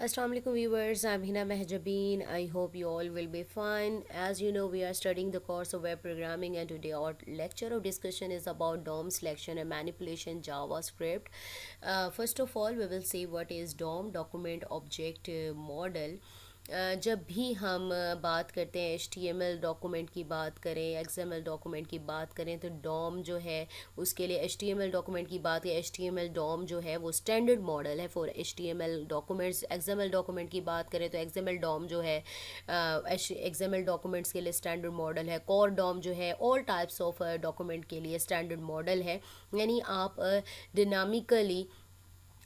Assalamu alaikum viewers, I'm Hina Mehjabeen. I hope you all will be fine. As you know, we are studying the course of web programming, and today our lecture of discussion is about DOM selection and manipulation JavaScript. First of all, we will see what is DOM, document object model. जब भी हम बात करते हैं HTML document की बात करें, XML document की बात करें, तो डॉम जो है उसके लिए HTML डॉक्यूमेंट की बात है, HTML डॉम जो है वो स्टैंडर्ड मॉडल है for HTML documents. XML document की बात करें तो XML डॉम जो है XML डॉक्यूमेंट्स के लिए स्टैंडर्ड मॉडल है। कोर डॉम जो है ऑल टाइप्स ऑफ डॉक्यूमेंट के लिए स्टैंडर्ड मॉडल है। यानी आप डिनामिकली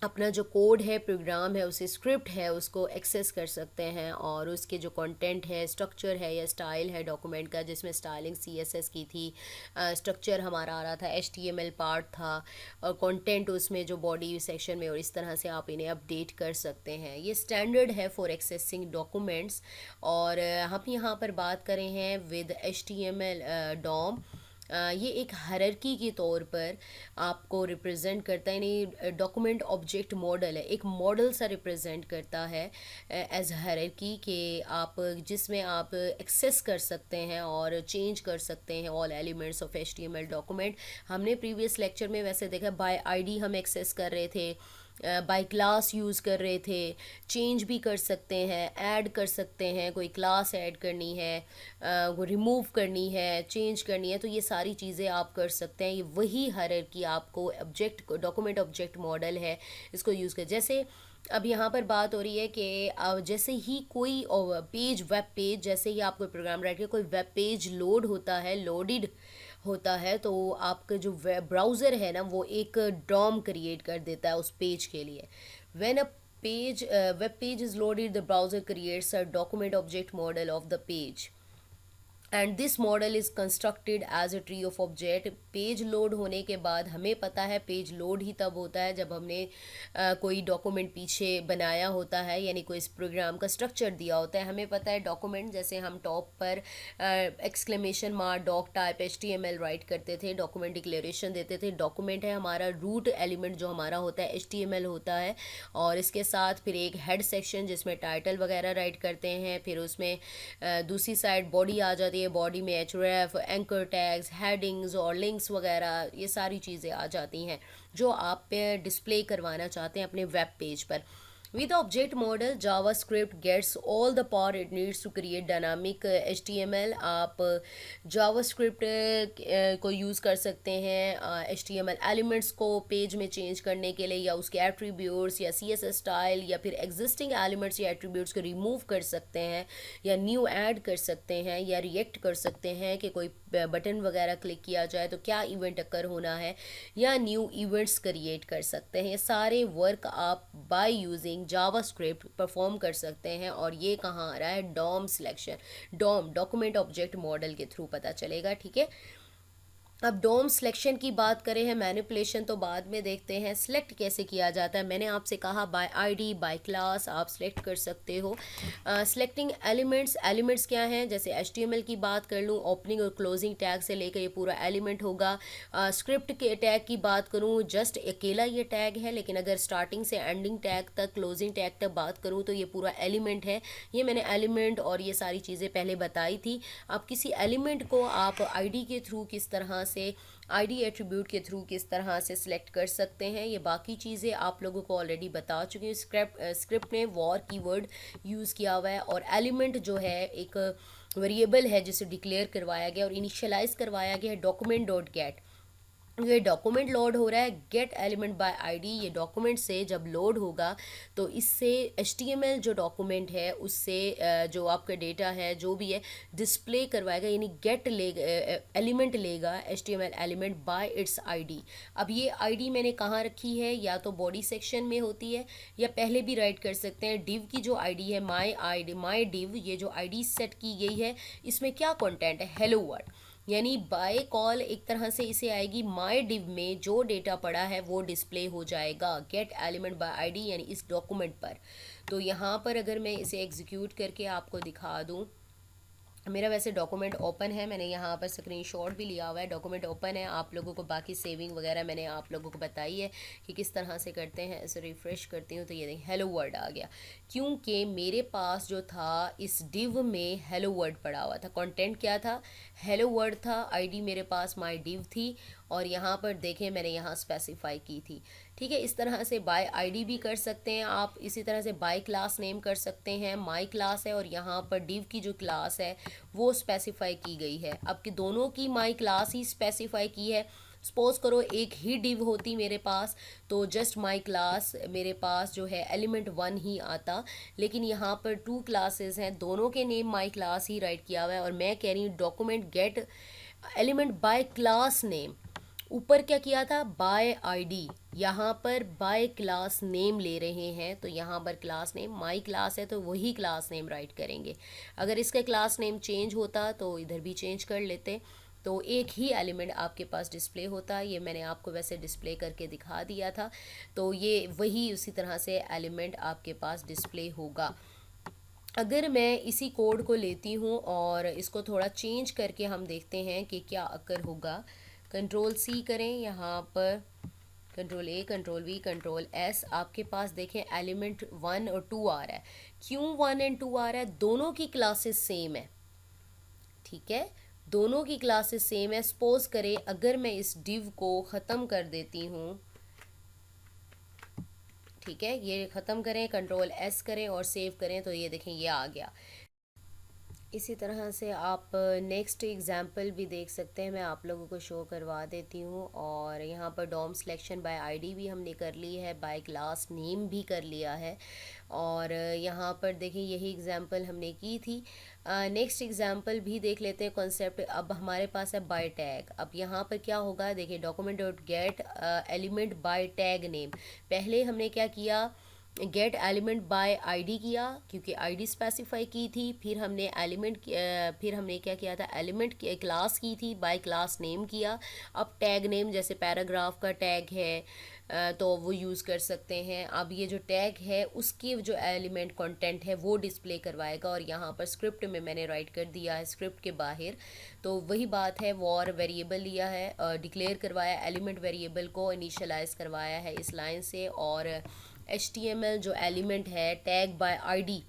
अपना जो कोड है, प्रोग्राम है, उसे स्क्रिप्ट है, उसको एक्सेस कर सकते हैं और उसके जो कंटेंट है, स्ट्रक्चर है या स्टाइल है डॉक्यूमेंट का, जिसमें स्टाइलिंग CSS की थी, स्ट्रक्चर हमारा आ रहा था, HTML पार्ट था और कंटेंट उसमें जो बॉडी सेक्शन में, और इस तरह से आप इन्हें अपडेट कर सकते हैं। ये स्टैंडर्ड है फॉर एक्सेसिंग डॉक्यूमेंट्स। और हम यहाँ पर बात करें हैं विद HTML डॉम। ये एक हायरार्की के तौर पर आपको रिप्रेजेंट करता है, यानी डॉक्यूमेंट ऑब्जेक्ट मॉडल है, एक मॉडल सा रिप्रेजेंट करता है एज हायरार्की के आप, जिसमें आप एक्सेस कर सकते हैं और चेंज कर सकते हैं all elements of HTML document. हमने प्रीवियस लेक्चर में वैसे देखा बाय आईडी हम एक्सेस कर रहे थे, बाय क्लास यूज़ कर रहे थे, चेंज भी कर सकते हैं, ऐड कर सकते हैं, कोई क्लास ऐड करनी है, वो रिमूव करनी है, चेंज करनी है, तो ये सारी चीज़ें आप कर सकते हैं। ये वही हायरार्की आपको ऑब्जेक्ट डॉक्यूमेंट ऑब्जेक्ट मॉडल है, इसको यूज़ कर। जैसे अब यहाँ पर बात हो रही है कि जैसे ही कोई पेज, वेब पेज, जैसे ही आप कोई प्रोग्राम राइट के कोई वेब पेज लोड होता है, लोडिड होता है, तो आपका जो वेब ब्राउज़र है ना, वो एक डॉम क्रिएट कर देता है उस पेज के लिए। When a page web page is loaded, the browser creates a document object model of the page and this model is constructed as a tree of object. Page load होने के बाद हमें पता है पेज लोड ही तब होता है जब हमने कोई डॉक्यूमेंट पीछे बनाया होता है, यानी कोई इस प्रोग्राम का स्ट्रक्चर दिया होता है। हमें पता है डॉक्यूमेंट, जैसे हम टॉप पर exclamation mark doc type HTML write करते थे, डॉक्यूमेंट डिक्लेरेशन देते थे। डॉक्यूमेंट है हमारा रूट एलिमेंट जो हमारा होता है HTML होता है, और इसके साथ फिर एक हेड सेक्शन जिसमें टाइटल वगैरह राइट करते हैं, फिर उसमें दूसरी साइड बॉडी आ जाती है, बॉडी में href, एंकर टैग्स, हेडिंग्स और लिंक्स वगैरह, ये सारी चीज़ें आ जाती हैं जो आप पे डिस्प्ले करवाना चाहते हैं अपने वेब पेज पर। With the object model, JavaScript gets all the power it needs to create dynamic HTML। आप JavaScript को यूज़ कर सकते हैं HTML एलिमेंट्स को पेज में चेंज करने के लिए, या उसके एट्रीब्यूट्स या CSS स्टाइल या फिर एग्जिस्टिंग एलिमेंट्स या एट्रीब्यूट्स को रिमूव कर सकते हैं, या न्यू ऐड कर सकते हैं, या रिएक्ट कर सकते हैं कि कोई बटन वगैरह क्लिक किया जाए तो क्या इवेंट अकर होना है, या न्यू इवेंट्स क्रिएट कर सकते हैं। ये सारे वर्क आप बाय यूजिंग जावास्क्रिप्ट परफॉर्म कर सकते हैं। और ये कहाँ आ रहा है? DOM selection, DOM document object model के थ्रू पता चलेगा, ठीक है। अब डोम सिलेक्शन की बात करें हैं, मैनिपुलेशन तो बाद में देखते हैं। सिलेक्ट कैसे किया जाता है? मैंने आपसे कहा बाय आईडी, बाय क्लास आप सिलेक्ट कर सकते हो। सिलेक्टिंग एलिमेंट्स, एलिमेंट्स क्या हैं? जैसे HTML की बात कर लूँ, ओपनिंग और क्लोजिंग टैग से लेकर ये पूरा एलिमेंट होगा। स्क्रिप्ट के टैग की बात करूँ, जस्ट अकेला ये टैग है, लेकिन अगर स्टार्टिंग से एंडिंग टैग तक, क्लोजिंग टैग तक बात करूँ तो ये पूरा एलिमेंट है। ये मैंने एलिमेंट और ये सारी चीज़ें पहले बताई थी। अब किसी एलिमेंट को आप आईडी के थ्रू किस तरह से, आईडी एट्रीब्यूट के थ्रू किस तरह से सिलेक्ट कर सकते हैं, ये बाकी चीज़ें आप लोगों को ऑलरेडी बता चुकी हूँ। स्क्रिप्ट में वॉर कीवर्ड यूज़ किया हुआ है, और एलिमेंट जो है एक वेरिएबल है जिसे डिक्लेयर करवाया गया और इनिशियलाइज करवाया गया है डॉक्यूमेंट डॉट गेट। ये डॉक्यूमेंट लोड हो रहा है, गेट एलिमेंट बाय आईडी। ये डॉक्यूमेंट से जब लोड होगा तो इससे HTML जो डॉक्यूमेंट है उससे जो आपका डेटा है जो भी है डिस्प्ले करवाएगा, यानी गेट लेगा, एलिमेंट लेगा HTML element by it's ID. अब ये आईडी मैंने कहाँ रखी है? या तो बॉडी सेक्शन में होती है, या पहले भी राइट कर सकते हैं डिव की जो आईडी है, माई डिव, ये जो आईडी सेट की गई है, इसमें क्या कंटेंट है? Hello world. यानी बाय कॉल एक तरह से इसे आएगी, माई डिव में जो डेटा पड़ा है वो डिस्प्ले हो जाएगा गेट एलिमेंट बाय आईडी, यानी इस डॉक्यूमेंट पर। तो यहाँ पर अगर मैं इसे एग्जीक्यूट करके आपको दिखा दूँ मेरा वैसे डॉक्यूमेंट ओपन है, मैंने यहाँ पर स्क्रीनशॉट भी लिया हुआ है, डॉक्यूमेंट ओपन है। आप लोगों को बाकी सेविंग वगैरह मैंने आप लोगों को बताई है कि किस तरह से करते हैं। ऐसे रिफ़्रेश करती हूँ तो ये देखिए हेलो वर्ड आ गया, क्योंकि मेरे पास जो था इस डिव में हेलो वर्ड पड़ा हुआ था। कंटेंट क्या था? हेलो वर्ड था। आईडी मेरे पास माय डिव थी और यहाँ पर देखें मैंने यहाँ स्पेसिफाई की थी। ठीक है, इस तरह से बाय आईडी भी कर सकते हैं आप, इसी तरह से बाय क्लास नेम कर सकते हैं। माय क्लास है और यहाँ पर डिव की जो क्लास है वो स्पेसिफाई की गई है। अब कि दोनों की माय क्लास ही स्पेसिफाई की है। सपोज करो एक ही डिव होती मेरे पास तो जस्ट माय क्लास मेरे पास जो है एलिमेंट 1 ही आता, लेकिन यहाँ पर 2 क्लासेस हैं, दोनों के name my class he right किया हुआ है और मैं कह रही हूँ document gate element bye class name. ऊपर क्या किया था? बाय आईडी, यहाँ पर बाय क्लास नेम ले रहे हैं तो यहाँ पर क्लास नेम माई क्लास है तो वही क्लास नेम राइट करेंगे। अगर इसका क्लास नेम चेंज होता तो इधर भी चेंज कर लेते तो एक ही एलिमेंट आपके पास डिस्प्ले होता। ये मैंने आपको वैसे डिस्प्ले करके दिखा दिया था, तो ये वही उसी तरह से एलिमेंट आपके पास डिस्प्ले होगा। अगर मैं इसी कोड को लेती हूँ और इसको थोड़ा चेंज करके हम देखते हैं कि क्या अकर होगा। कंट्रोल सी करें, यहाँ पर control A, control we, control S, आपके पास देखें एलिमेंट 1 और 2 आ रहा है। क्यों 1 एंड 2 आ रहा है? दोनों की क्लासेस सेम है। ठीक है, दोनों की क्लासेस सेम है। सपोज करें अगर मैं इस डिव को ख़त्म कर देती हूँ, ठीक है, ये ख़त्म करें, कंट्रोल एस करें और सेव करें तो ये देखें ये आ गया। इसी तरह से आप नेक्स्ट एग्जाम्पल भी देख सकते हैं, मैं आप लोगों को शो करवा देती हूँ। और यहाँ पर डॉम सिलेक्शन बाय आईडी भी हमने कर ली है, बाय क्लास नेम भी कर लिया है और यहाँ पर देखिए यही एग्जाम्पल हमने की थी। नेक्स्ट एग्जाम्पल भी देख लेते हैं कॉन्सेप्ट। अब हमारे पास है बाय टैग। अब यहाँ पर क्या होगा, देखिए document dot gate element bye tag name. पहले हमने क्या किया, गेट एलिमेंट बाय आईडी किया क्योंकि आईडी स्पेसिफाई की थी। फिर हमने फिर हमने क्या किया था, एलिमेंट क्लास की थी, बाय क्लास नेम किया। अब टैग नेम जैसे पैराग्राफ का टैग है तो वो यूज़ कर सकते हैं। अब ये जो टैग है उसके जो एलिमेंट कंटेंट है वो डिस्प्ले करवाएगा और यहाँ पर स्क्रिप्ट में मैंने राइट कर दिया है स्क्रिप्ट के बाहर। तो वही बात है, वॉर वेरिएबल लिया है, डिक्लेयर करवाया एलिमेंट वेरिएबल को, इनिशियलाइज करवाया है इस लाइन से। और HTML जो एलिमेंट है टैग बाय आईडी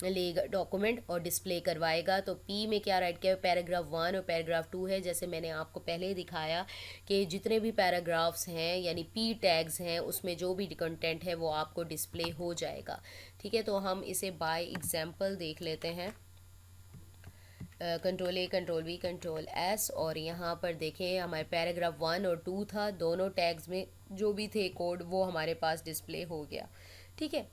लेगा डॉक्यूमेंट और डिस्प्ले करवाएगा। तो P में क्या राइट किया, पैराग्राफ 1 और पैराग्राफ 2 है। जैसे मैंने आपको पहले ही दिखाया कि जितने भी पैराग्राफ्स हैं यानी P टैग्स हैं उसमें जो भी कंटेंट है वो आपको डिस्प्ले हो जाएगा। ठीक है, तो हम इसे बाय एग्जांपल देख लेते हैं। Control A, control we, control S और यहाँ पर देखें हमारे पैराग्राफ 1 और 2 था, दोनों टैग्स में जो भी थे कोड वो हमारे पास डिस्प्ले हो गया। ठीक है,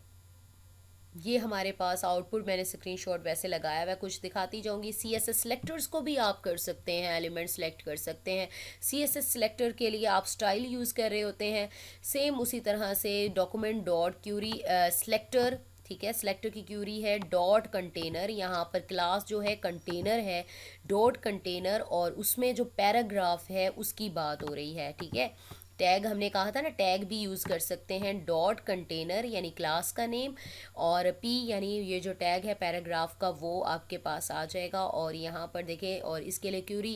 ये हमारे पास आउटपुट मैंने स्क्रीनशॉट वैसे लगाया हुआ, कुछ दिखाती जाऊंगी। CSS सेलेक्टर्स को भी आप कर सकते हैं, एलिमेंट सेलेक्ट कर सकते हैं। CSS सेलेक्टर के लिए आप स्टाइल यूज़ कर रहे होते हैं, सेम उसी तरह से डॉक्यूमेंट डॉट क्यूरी सेलेक्टर। ठीक है, सेलेक्टर की क्यूरी है डॉट कंटेनर, यहाँ पर क्लास जो है कंटेनर है, डॉट कंटेनर और उसमें जो पैराग्राफ है उसकी बात हो रही है। ठीक है, टैग हमने कहा था ना, टैग भी यूज़ कर सकते हैं। डॉट कंटेनर यानी क्लास का नेम और P यानी ये जो टैग है पैराग्राफ का वो आपके पास आ जाएगा। और यहाँ पर देखें और इसके लिए क्यूरी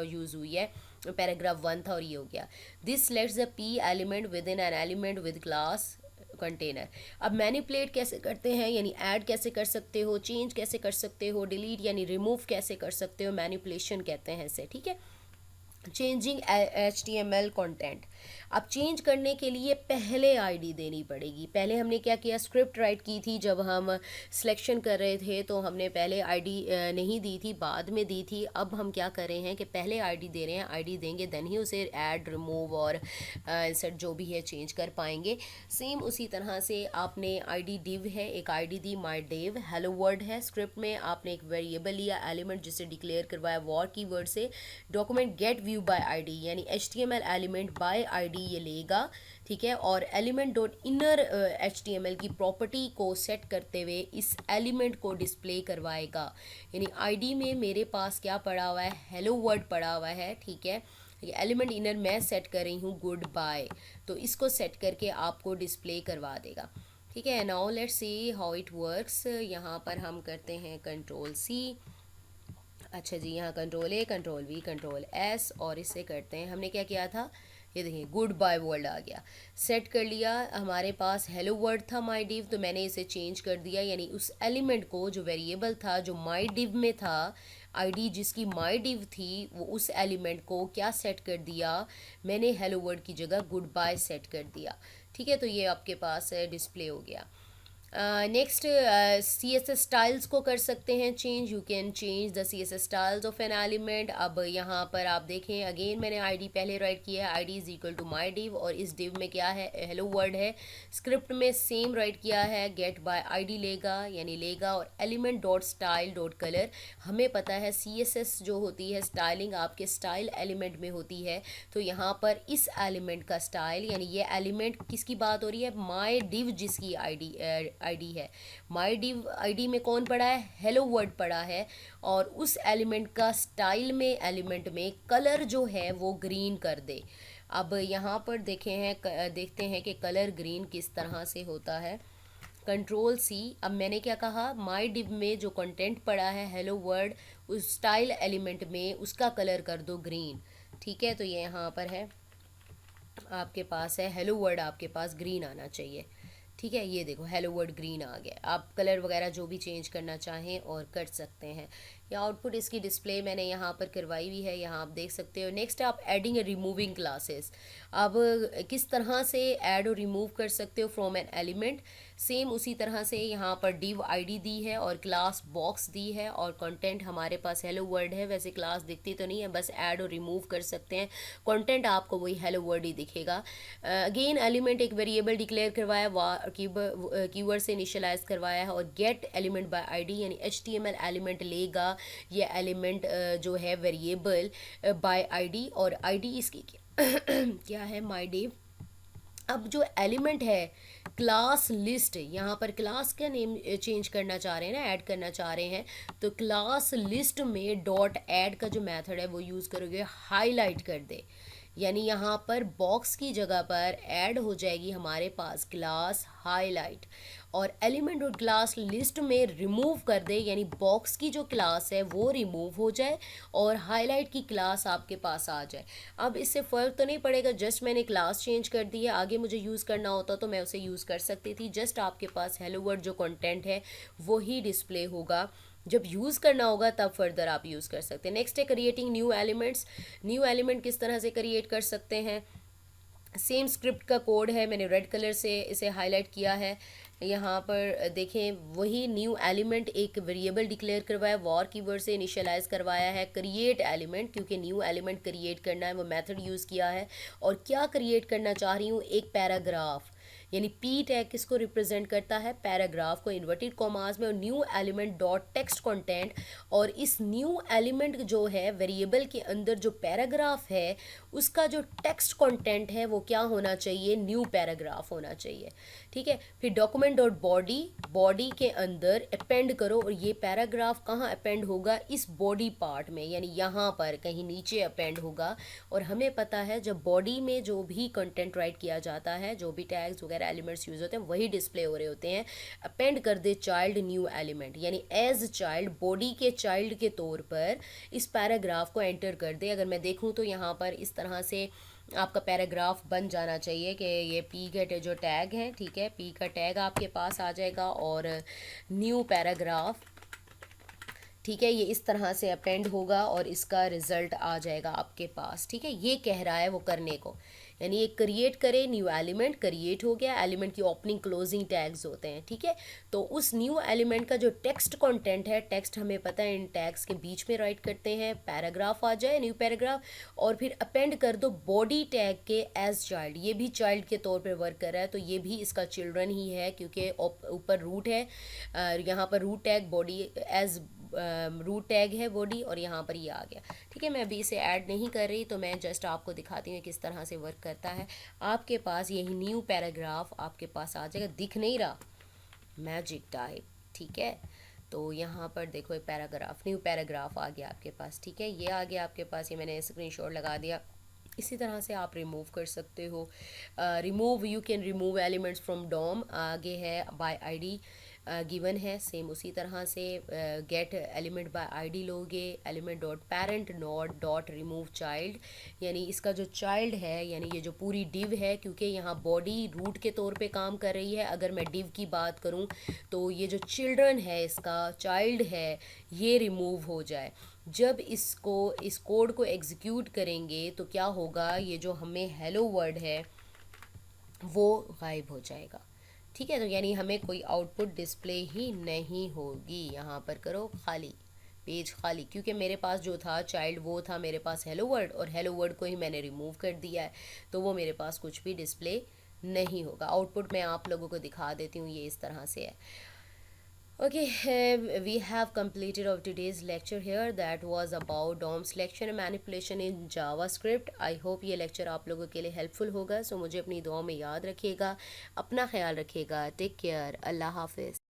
यूज़ हुई है, पैराग्राफ 1 था और ये हो गया। This let's the P element with in an element with class container. अब मैनिपुलेट कैसे करते हैं, यानी ऐड कैसे कर सकते हो, चेंज कैसे कर सकते हो, डिलीट यानी रिमूव कैसे कर सकते हो, मैनिपुलेशन कहते हैं इसे। ठीक है, चेंजिंग HTML कंटेंट। अब चेंज करने के लिए पहले आईडी देनी पड़ेगी। पहले हमने क्या किया, स्क्रिप्ट राइट की थी जब हम सिलेक्शन कर रहे थे तो हमने पहले आईडी नहीं दी थी, बाद में दी थी। अब हम क्या कर रहे हैं कि पहले आईडी दे रहे हैं, आईडी देंगे देन ही उसे ऐड रिमूव और इंसर्ट जो भी है चेंज कर पाएंगे। सेम उसी तरह से आपने आईडी डिव है, एक ID the my div, hello word है। स्क्रिप्ट में आपने एक वेरिएबल लिया एलिमेंट जिसे डिक्लेयर करवाया वॉर कीवर्ड से। Document gate view bye ID यानी HTML एलिमेंट बाय आईडी ये लेगा। ठीक है, और एलिमेंट डॉट इनर HTML की प्रॉपर्टी को सेट करते हुए इस एलिमेंट को डिस्प्ले करवाएगा। यानी आईडी में मेरे पास क्या पड़ा हुआ है, हेलो वर्ड पड़ा हुआ है। ठीक है, एलिमेंट इनर मैं सेट कर रही हूँ गुड बाय, तो इसको सेट करके आपको डिस्प्ले करवा देगा। ठीक है, now let's see how it works. यहाँ पर हम करते हैं कंट्रोल C अच्छा जी, यहाँ control A, control we, control S, और इससे करते हैं, हमने क्या किया था, ये देखिए गुड बाय वर्ड आ गया। सेट कर लिया, हमारे पास हेलो वर्ड था माई डिव, तो मैंने इसे चेंज कर दिया, यानी उस एलिमेंट को जो वेरिएबल था जो माई डिव में था, आईडी जिसकी माई डिव थी, वो उस एलिमेंट को क्या सेट कर दिया, मैंने हेलो वर्ड की जगह गुड बाय सेट कर दिया। ठीक है, तो ये आपके पास डिस्प्ले हो गया। Next C S S styles को कर सकते हैं change. You can change the C S S styles of an element. अब यहाँ पर आप देखें, अगेन मैंने आईडी पहले राइट किया है, ID is equal to my div, और इस डिव में क्या है, हेलो वर्ड है। स्क्रिप्ट में सेम राइट किया है, गेट बाय आईडी लेगा, यानी लेगा, और element dot style dot colour. हमें पता है सी एस एस जो होती है स्टाइलिंग आपके स्टाइल एलिमेंट में होती है, तो यहाँ पर इस एलिमेंट का स्टाइल, यानी ये एलिमेंट किसकी बात हो रही है, माई डिव जिसकी आईडी है, माई डिव आईडी में कौन पड़ा है, हेलो वर्ड पड़ा है, और उस एलिमेंट का स्टाइल में एलिमेंट में कलर जो है वो ग्रीन कर दे। अब यहाँ पर देखते हैं कि कलर ग्रीन किस तरह से होता है। कंट्रोल सी, अब मैंने क्या कहा, माई डिव में जो कंटेंट पड़ा है हेलो वर्ड, उस स्टाइल एलिमेंट में उसका कलर कर दो ग्रीन। ठीक है, तो ये यहाँ पर है, आपके पास है हेलो वर्ड, आपके पास ग्रीन आना चाहिए। ठीक है, ये देखो हेलो वर्ड ग्रीन आ गया। आप कलर वगैरह जो भी चेंज करना चाहें और कर सकते हैं। या आउटपुट इसकी डिस्प्ले मैंने यहाँ पर करवाई हुई है, यहाँ आप देख सकते हो। नेक्स्ट आप एडिंग रिमूविंग क्लासेस। अब किस तरह से ऐड और रिमूव कर सकते हो फ्रॉम एन एलिमेंट, सेम उसी तरह से यहाँ पर डिव आईडी दी है और क्लास बॉक्स दी है, और कंटेंट हमारे पास हेलो वर्ड है। वैसे क्लास दिखती तो नहीं है, बस ऐड और रिमूव कर सकते हैं, कंटेंट आपको वही हेलो वर्ड ही दिखेगा। अगेन एलिमेंट एक वेरिएबल डिक्लेयर करवाया, कीवर्ड से इनिशियलाइज करवाया है, और गेट एलिमेंट बाय आईडी, यानी एचटीएमएल एलिमेंट लेगा ये एलिमेंट जो है वेरिएबल बाय आईडी, और आईडी इसकी क्या है, माई डिव। अब जो एलिमेंट है क्लास लिस्ट, यहाँ पर क्लास का नेम चेंज करना चाह रहे हैं ना, ऐड करना चाह रहे हैं, तो क्लास लिस्ट में डॉट ऐड का जो मेथड है वो यूज़ करोगे, हाईलाइट कर दे, यानी यहाँ पर बॉक्स की जगह पर ऐड हो जाएगी हमारे पास क्लास हाईलाइट, और एलिमेंट और क्लास लिस्ट में रिमूव कर दे, यानी बॉक्स की जो क्लास है वो रिमूव हो जाए और हाईलाइट की क्लास आपके पास आ जाए। अब इससे फ़र्क तो नहीं पड़ेगा, जस्ट मैंने क्लास चेंज कर दी है, आगे मुझे यूज़ करना होता तो मैं उसे यूज़ कर सकती थी। जस्ट आपके पास हेलो वर्ड जो कंटेंट है वही डिस्प्ले होगा, जब यूज़ करना होगा तब फर्दर आप यूज़ कर सकते हैं। नेक्स्ट है creating new elements. New element किस तरह से क्रिएट कर सकते हैं, सेम स्क्रिप्ट का कोड है, मैंने रेड कलर से इसे हाईलाइट किया है। यहाँ पर देखें, वही न्यू एलिमेंट एक वेरिएबल डिक्लेयर करवाया, वॉर कीवर्ड से इनिशियलाइज करवाया है, क्रिएट एलिमेंट, क्योंकि न्यू एलिमेंट क्रिएट करना है वो मेथड यूज़ किया है। और क्या क्रिएट करना चाह रही हूँ, एक पैराग्राफ, यानी पी टैग किसको रिप्रेजेंट करता है, पैराग्राफ को, इन्वर्टेड कॉमास में, और new element dot text content, और इस न्यू एलिमेंट जो है वेरिएबल के अंदर जो पैराग्राफ है उसका जो टेक्स्ट कंटेंट है वो क्या होना चाहिए, न्यू पैराग्राफ होना चाहिए। ठीक है, फिर डॉक्यूमेंट डॉट बॉडी, बॉडी के अंदर अपेंड करो, और ये पैराग्राफ कहाँ अपेंड होगा, इस बॉडी पार्ट में, यानी यहाँ पर कहीं नीचे अपेंड होगा। और हमें पता है जब बॉडी में जो भी कंटेंट राइट किया जाता है, जो भी टैग्स वगैरह एलिमेंट्स यूज होते हैं वही डिस्प्ले हो रहे होते हैं। अपेंड कर दे चाइल्ड न्यू एलिमेंट, यानी एज चाइल्ड, बॉडी के चाइल्ड के तौर पर इस पैराग्राफ को एंटर कर दे। अगर मैं देखूँ तो यहाँ पर इस तरह से आपका पैराग्राफ बन जाना चाहिए कि ये पी का जो टैग है, ठीक है, पी का टैग आपके पास आ जाएगा और न्यू पैराग्राफ, ठीक है, ये इस तरह से अपेंड होगा और इसका रिजल्ट आ जाएगा आपके पास। ठीक है, ये कह रहा है वो करने को, यानी ये क्रिएट करे, न्यू एलिमेंट क्रिएट हो गया, एलिमेंट की ओपनिंग क्लोजिंग टैग्स होते हैं। ठीक है, तो उस न्यू एलिमेंट का जो टेक्स्ट कंटेंट है, टेक्स्ट हमें पता है इन टैग्स के बीच में राइट करते हैं, पैराग्राफ आ जाए, न्यू पैराग्राफ, और फिर अपेंड कर दो बॉडी टैग के एज चाइल्ड, ये भी चाइल्ड के तौर पर वर्क कर रहा है, तो ये भी इसका चिल्ड्रन ही है क्योंकि ऊपर रूट है, यहाँ पर root tag body as root tag है बॉडी, और यहाँ पर ये आ गया। ठीक है, मैं अभी इसे ऐड नहीं कर रही, तो मैं जस्ट आपको दिखाती हूँ किस तरह से वर्क करता है। आपके पास यही न्यू पैराग्राफ आपके पास आ जाएगा, दिख नहीं रहा, मैजिक टाइप। ठीक है, तो यहाँ पर देखो एक पैराग्राफ, न्यू पैराग्राफ आ गया आपके पास। ठीक है, ये आ गया आपके पास, ये मैंने स्क्रीनशॉट लगा दिया। इसी तरह से आप रिमूव कर सकते हो। Remove, you can remove elements from DOM, आगे है बाय आईडी। गिवन है, सेम उसी तरह से गेट एलिमेंट बाय आईडी लोगे, element dot parent node dot remove child, यानी इसका जो चाइल्ड है यानी ये जो पूरी डिव है, क्योंकि यहाँ बॉडी रूट के तौर पे काम कर रही है, अगर मैं डिव की बात करूँ तो ये जो चिल्ड्रन है, इसका चाइल्ड है, ये रिमूव हो जाए। जब इस कोड को एग्जीक्यूट करेंगे तो क्या होगा, ये जो हमें हेलो वर्ड है वो गायब हो जाएगा। ठीक है, तो यानी हमें कोई आउटपुट डिस्प्ले ही नहीं होगी। यहाँ पर करो खाली, पेज खाली, क्योंकि मेरे पास जो था चाइल्ड वो था मेरे पास हेलो वर्ड, और हेलो वर्ड को ही मैंने रिमूव कर दिया है, तो वो मेरे पास कुछ भी डिस्प्ले नहीं होगा। आउटपुट मैं आप लोगों को दिखा देती हूँ, ये इस तरह से है। Okay, we have completed of today's lecture here. That was about DOM selection and manipulation in JavaScript. I hope ये lecture आप लोगों के लिए helpful होगा. So मुझे अपनी दुआ में याद रखिएगा, अपना ख्याल रखिएगा. Take care. अल्लाह हाफिज़.